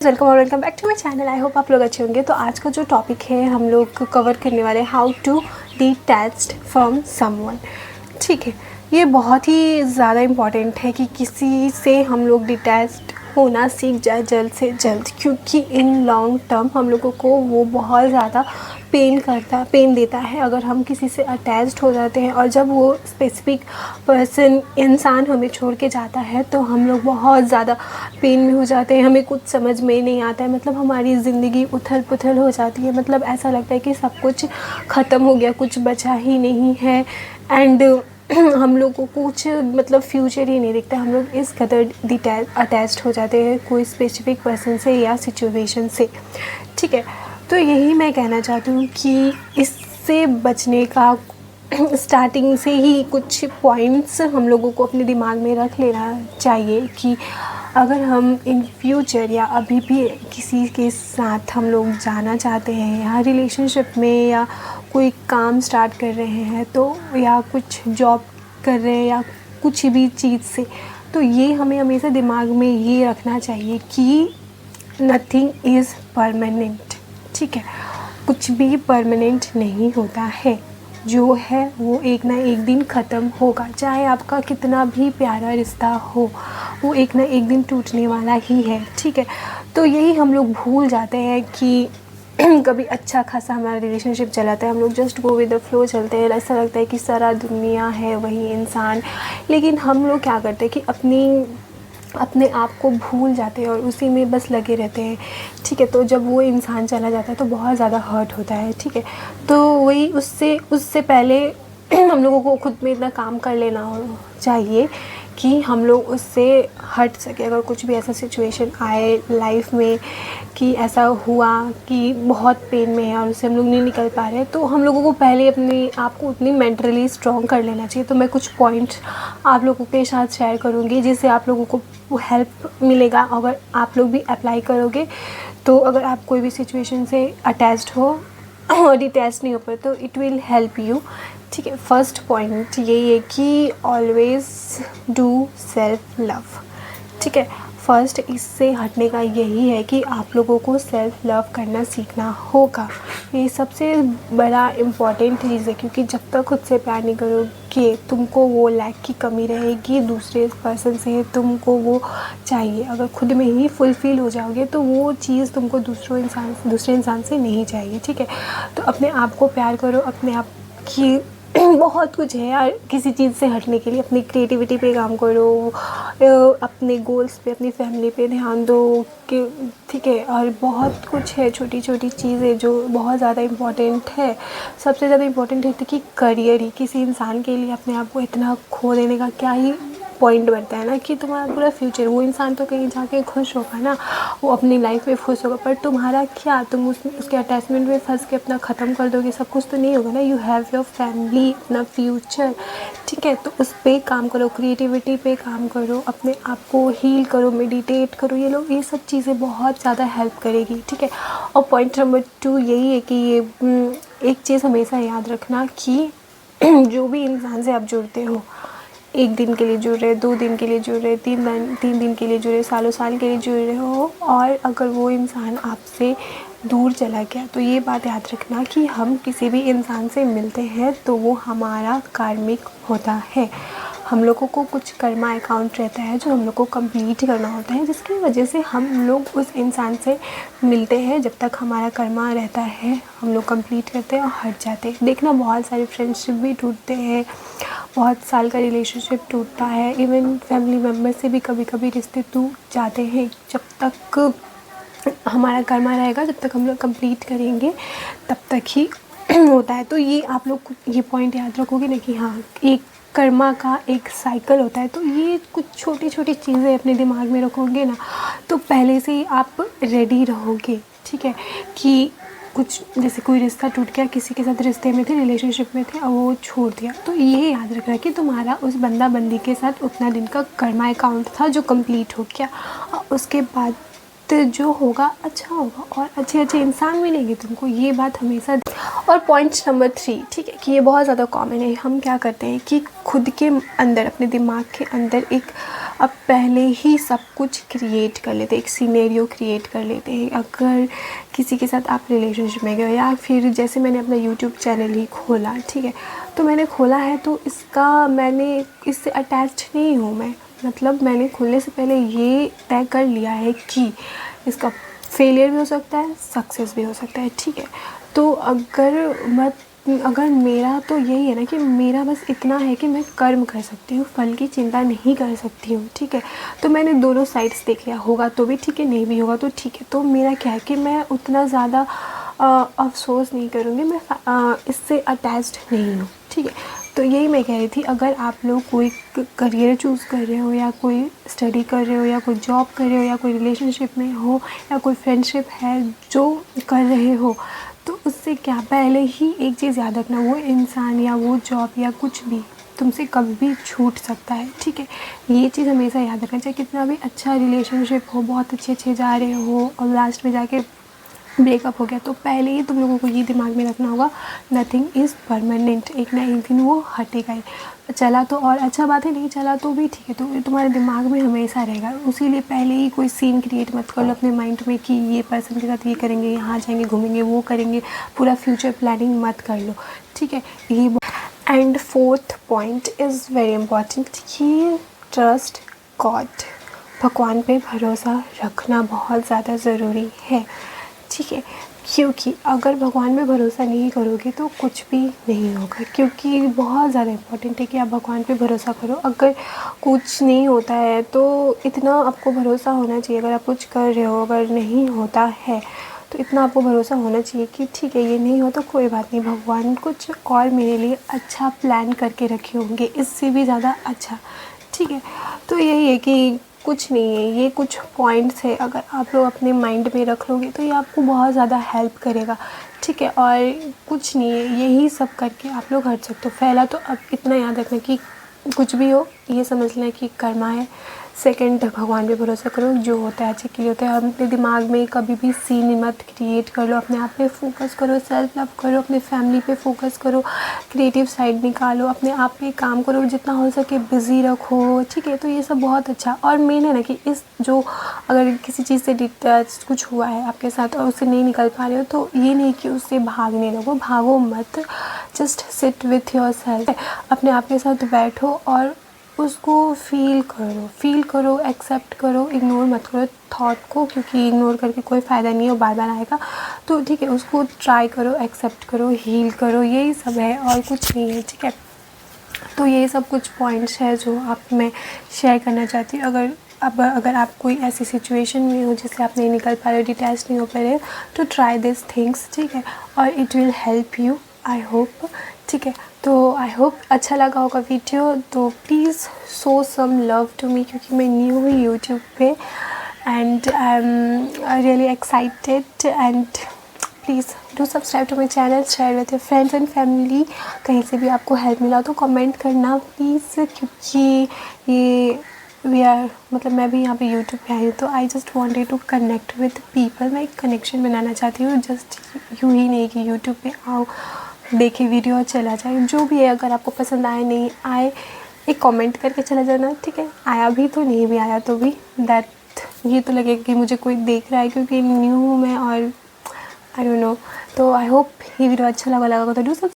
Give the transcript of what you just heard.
Welcome back to my channel. I hope आप लोग अच्छे होंगे। तो आज का जो टॉपिक है हम लोग कवर करने वाले how to detached from someone. ठीक है, ये बहुत ही ज़्यादा इम्पॉर्टेंट है कि किसी से हम लोग डिटैच्ड होना सीख जाए जल्द से जल्द, क्योंकि इन लॉन्ग टर्म हम लोगों को वो बहुत ज़्यादा पेन देता है अगर हम किसी से अटैच्ड हो जाते हैं। और जब वो स्पेसिफिक पर्सन इंसान हमें छोड़ के जाता है तो हम लोग बहुत ज़्यादा पेन में हो जाते हैं। हमें कुछ समझ में नहीं आता है, मतलब हमारी ज़िंदगी उथल पुथल हो जाती है। मतलब ऐसा लगता है कि सब कुछ ख़त्म हो गया, कुछ बचा ही नहीं है। एंड हम लोग को कुछ मतलब फ्यूचर ही नहीं दिखता। हम लोग इस कदर अटैच्ड हो जाते हैं कोई स्पेसिफिक पर्सन से या सिचुएशन से। ठीक है, तो यही मैं कहना चाहती हूँ कि इससे बचने का स्टार्टिंग से ही कुछ पॉइंट्स हम लोगों को अपने दिमाग में रख लेना चाहिए कि अगर हम इन फ्यूचर या अभी भी किसी के साथ हम लोग जाना चाहते हैं या रिलेशनशिप में या कोई काम स्टार्ट कर रहे हैं तो या कुछ जॉब कर रहे हैं या कुछ भी चीज़ से, तो ये हमें हमेशा दिमाग में ये रखना चाहिए कि नथिंग इज़ परमानेंट। ठीक है, कुछ भी परमानेंट नहीं होता है। जो है वो एक ना एक दिन ख़त्म होगा। चाहे आपका कितना भी प्यारा रिश्ता हो, वो एक ना एक दिन टूटने वाला ही है। ठीक है, तो यही हम लोग भूल जाते हैं कि कभी अच्छा खासा हमारा रिलेशनशिप चलाता है, हम लोग just go with the flow चलते हैं। ऐसा लगता है कि सारा दुनिया है वही इंसान, लेकिन हम लोग क्या करते हैं कि अपने आप को भूल जाते हैं और उसी में बस लगे रहते हैं। ठीक है, तो जब वो इंसान चला जाता है तो बहुत ज़्यादा हर्ट होता है। ठीक है, तो वही उससे पहले हम लोगों को खुद में इतना काम कर लेना चाहिए कि हम लोग उससे हट सके। अगर कुछ भी ऐसा सिचुएशन आए लाइफ में कि ऐसा हुआ कि बहुत पेन में है और उससे हम लोग नहीं निकल पा रहे, तो हम लोगों को पहले अपने आप को उतनी मेंटली स्ट्रॉन्ग कर लेना चाहिए। तो मैं कुछ पॉइंट्स आप लोगों के साथ शेयर करूँगी जिससे आप लोगों को हेल्प मिलेगा अगर आप लोग भी अप्लाई करोगे। तो अगर आप कोई भी सिचुएशन से अटैच्ड हो और डिटैच नहीं हो पाए तो इट विल हेल्प यू। ठीक है, फर्स्ट पॉइंट यही है कि ऑलवेज़ डू सेल्फ लव। ठीक है, फर्स्ट इससे हटने का यही है कि आप लोगों को सेल्फ लव करना सीखना होगा। ये सबसे बड़ा इम्पॉर्टेंट चीज़ है, क्योंकि जब तक खुद से प्यार नहीं करोगे तुमको वो लैक की कमी रहेगी दूसरे पर्सन से, तुमको वो चाहिए। अगर खुद में ही फुलफ़िल हो जाओगे तो वो चीज़ तुमको दूसरे इंसान से नहीं चाहिए। ठीक है, तो अपने आप को प्यार करो। अपने आप की बहुत कुछ है यार किसी चीज़ से हटने के लिए। अपनी क्रिएटिविटी पे काम करो, अपने गोल्स पे, अपनी फैमिली पे ध्यान दो कि ठीक है। और बहुत कुछ है, छोटी छोटी चीज़ें जो बहुत ज़्यादा इम्पॉर्टेंट है। सबसे ज़्यादा इम्पॉर्टेंट है कि करियर ही किसी इंसान के लिए अपने आप को इतना खो देने का क्या ही पॉइंट बनता है ना, कि तुम्हारा पूरा फ्यूचर, वो इंसान तो कहीं जाके खुश होगा ना, वो अपनी लाइफ में खुश होगा, पर तुम्हारा क्या, तुम उसके अटैचमेंट में फंस के अपना ख़त्म कर दोगे, सब कुछ तो नहीं होगा ना। यू हैव योर फैमिली, अपना फ्यूचर। ठीक है, तो उस पर काम करो, क्रिएटिविटी पे काम करो, अपने आप को हील करो, मेडिटेट करो। ये सब चीज़ें बहुत ज़्यादा हेल्प करेगी। ठीक है, और पॉइंट नंबर 2 यही है कि ये एक चीज़ हमेशा याद रखना कि जो भी इंसान से आप जुड़ते हो, 1 दिन के लिए जुड़ रहे, 2 दिन के लिए जुड़ रहे, 3 दिन के लिए जुड़ रहे, सालों साल के लिए जुड़ रहे हो, और अगर वो इंसान आपसे दूर चला गया तो ये बात याद रखना कि हम किसी भी इंसान से मिलते हैं तो वो हमारा कार्मिक होता है। हम लोगों को कुछ कर्मा अकाउंट रहता है जो हम लोग को कंप्लीट करना होता है, जिसकी वजह से हम लोग उस इंसान से मिलते हैं। जब तक हमारा कर्मा रहता है हम लोग कंप्लीट करते हैं और हट जाते हैं। देखना, बहुत सारे फ्रेंडशिप भी टूटते हैं, बहुत साल का रिलेशनशिप टूटता है, इवन फैमिली मेम्बर से भी कभी कभी रिश्ते टूट जाते हैं। जब तक हमारा कर्मा रहेगा, जब तक हम लोग कंप्लीट करेंगे तब तक ही होता है। तो ये आप लोग ये पॉइंट याद रखोगे ना कि हाँ, एक कर्मा का एक साइकिल होता है। तो ये कुछ छोटी छोटी चीज़ें अपने दिमाग में रखोगे ना तो पहले से ही आप रेडी रहोगे। ठीक है, कि कुछ जैसे कोई रिश्ता टूट गया, किसी के साथ रिश्ते में थे, रिलेशनशिप में थे और वो छोड़ दिया, तो ये याद रखना कि तुम्हारा उस बंदा बंदी के साथ उतना दिन का कर्मा अकाउंट था जो कंप्लीट हो गया, और उसके बाद जो होगा अच्छा होगा और अच्छे अच्छे इंसान मिलेंगे तुमको। ये बात हमेशा। और पॉइंट नंबर 3, ठीक है, कि ये बहुत ज़्यादा कॉमन है। हम क्या करते हैं कि खुद के अंदर, अपने दिमाग के अंदर एक अब पहले ही सब कुछ क्रिएट कर लेते, एक सीनेरियो क्रिएट कर लेते हैं। अगर किसी के साथ आप रिलेशनशिप में गए, या फिर जैसे मैंने अपना यूट्यूब चैनल ही खोला, ठीक है, तो मैंने खोला है तो मैंने इससे अटैच्ड नहीं हूँ मैं, मतलब मैंने खोलने से पहले ये तय कर लिया है कि इसका फेलियर भी हो सकता है, सक्सेस भी हो सकता है, ठीक है। तो अगर मेरा तो यही है ना कि मेरा बस इतना है कि मैं कर्म कर सकती हूँ, फल की चिंता नहीं कर सकती हूँ, ठीक है। तो मैंने दोनों साइड्स देख लिया, होगा तो भी ठीक है, नहीं भी होगा तो ठीक है। तो मेरा क्या है कि मैं उतना ज़्यादा अफसोस नहीं करूँगी, मैं इससे अटैच्ड नहीं हूँ, ठीक है। तो यही मैं कह रही थी, अगर आप लोग कोई करियर चूज़ कर रहे हो, या कोई स्टडी कर रहे हो, या कोई जॉब कर रहे हो, या कोई रिलेशनशिप में हो, या कोई फ्रेंडशिप है जो कर रहे हो, तो उससे क्या, पहले ही एक चीज़ याद रखना, वो इंसान या वो जॉब या कुछ भी तुमसे कभी भी छूट सकता है, ठीक है। ये चीज़ हमेशा याद रखना, चाहे कितना भी अच्छा रिलेशनशिप हो, बहुत अच्छे जा रहे हो, और लास्ट में जाके ब्रेकअप हो गया, तो पहले ही तुम लोगों को ये दिमाग में रखना होगा, नथिंग इज़ परमानेंट, एक ना एक दिन वो हटेगा ही। चला तो और अच्छा बात है, नहीं चला तो भी ठीक है, तो ये तुम्हारे दिमाग में हमेशा रहेगा। उसीलिए पहले ही कोई सीन क्रिएट मत कर लो अपने माइंड में कि ये पर्सन के साथ ये करेंगे, यहाँ जाएंगे, घूमेंगे, वो करेंगे, पूरा फ्यूचर प्लानिंग मत कर लो, ठीक है। ये and 4th point is very important कि ट्रस्ट गॉड, भगवान पे भरोसा रखना बहुत ज़्यादा ज़रूरी है, ठीक है। क्योंकि अगर भगवान में भरोसा नहीं करोगे तो कुछ भी नहीं होगा, क्योंकि बहुत ज़्यादा इम्पोर्टेंट है कि आप भगवान पे भरोसा करो। अगर कुछ नहीं होता है तो इतना आपको भरोसा होना चाहिए, अगर आप कुछ कर रहे हो, अगर नहीं होता है तो इतना आपको भरोसा होना चाहिए कि ठीक है, ये नहीं हो तो कोई बात नहीं, भगवान कुछ और मेरे लिए अच्छा प्लान करके रखे होंगे, इससे भी ज़्यादा अच्छा, ठीक है। तो यही है कि कुछ नहीं है, ये कुछ पॉइंट्स है, अगर आप लोग अपने माइंड में रख लोगे तो ये आपको बहुत ज़्यादा हेल्प करेगा, ठीक है। और कुछ नहीं है, यही सब करके आप लोग हट सकते हो। पहला तो अब इतना याद रखना कि कुछ भी हो ये समझ लें कि कर्मा है। सेकंड, भगवान पे भरोसा करो, जो होता है अच्छे के लिए होता है। अपने दिमाग में कभी भी सीन मत क्रिएट कर लो, अपने आप पे फोकस करो, सेल्फ लव करो, अपने फैमिली पे फोकस करो, क्रिएटिव साइड निकालो, अपने आप पे काम करो, जितना हो सके बिज़ी रखो, ठीक है। तो ये सब बहुत अच्छा। और मेन है ना कि इस जो अगर किसी चीज़ से कुछ हुआ है आपके साथ और उससे नहीं निकल पा रहे हो, तो ये नहीं कि उससे भागने लगो, भागो मत, just sit with your self, अपने आप के साथ बैठो और उसको फील करो, एक्सेप्ट करो, इग्नोर मत करो थॉट को, क्योंकि इग्नोर करके कोई फ़ायदा नहीं है, वो बार बार आएगा। तो ठीक है, उसको ट्राई करो, एक्सेप्ट करो, हील करो, यही सब है और कुछ नहीं है, ठीक है। तो ये सब कुछ पॉइंट्स है जो आप मैं शेयर करना चाहती हूँ। अगर आप कोई ऐसी सिचुएशन में हो जिससे आप नहीं निकल पा रहे हो, डिटैच नहीं हो पा रहे हो, तो ट्राई दिस थिंग्स, ठीक है, और it will help you, I hope, ठीक है। तो आई होप अच्छा लगा होगा वीडियो, तो please show some love to me, क्योंकि मैं न्यू हूँ यूट्यूब पे and I am really excited, and please do subscribe to my channel, share with your friends and family. कहीं से भी आपको हेल्प मिला तो कमेंट करना प्लीज़, क्योंकि ये मतलब मैं भी यहाँ पे यूट्यूब पे आई हूँ, तो I just wanted to connect with people. मैं एक कनेक्शन बनाना चाहती हूँ, जस्ट यूँ ही नहीं कि यूट्यूब पे आओ, देखे वीडियो और चला जाए। जो भी है, अगर आपको पसंद आए नहीं आए, एक कमेंट करके चला जाना, ठीक है। आया भी तो नहीं भी आया तो भी दैट ये तो लगेगा कि मुझे कोई देख रहा है, क्योंकि न्यू हूँ मैं और आई डोंट नो। तो आई होप ये वीडियो अच्छा लगा तो डू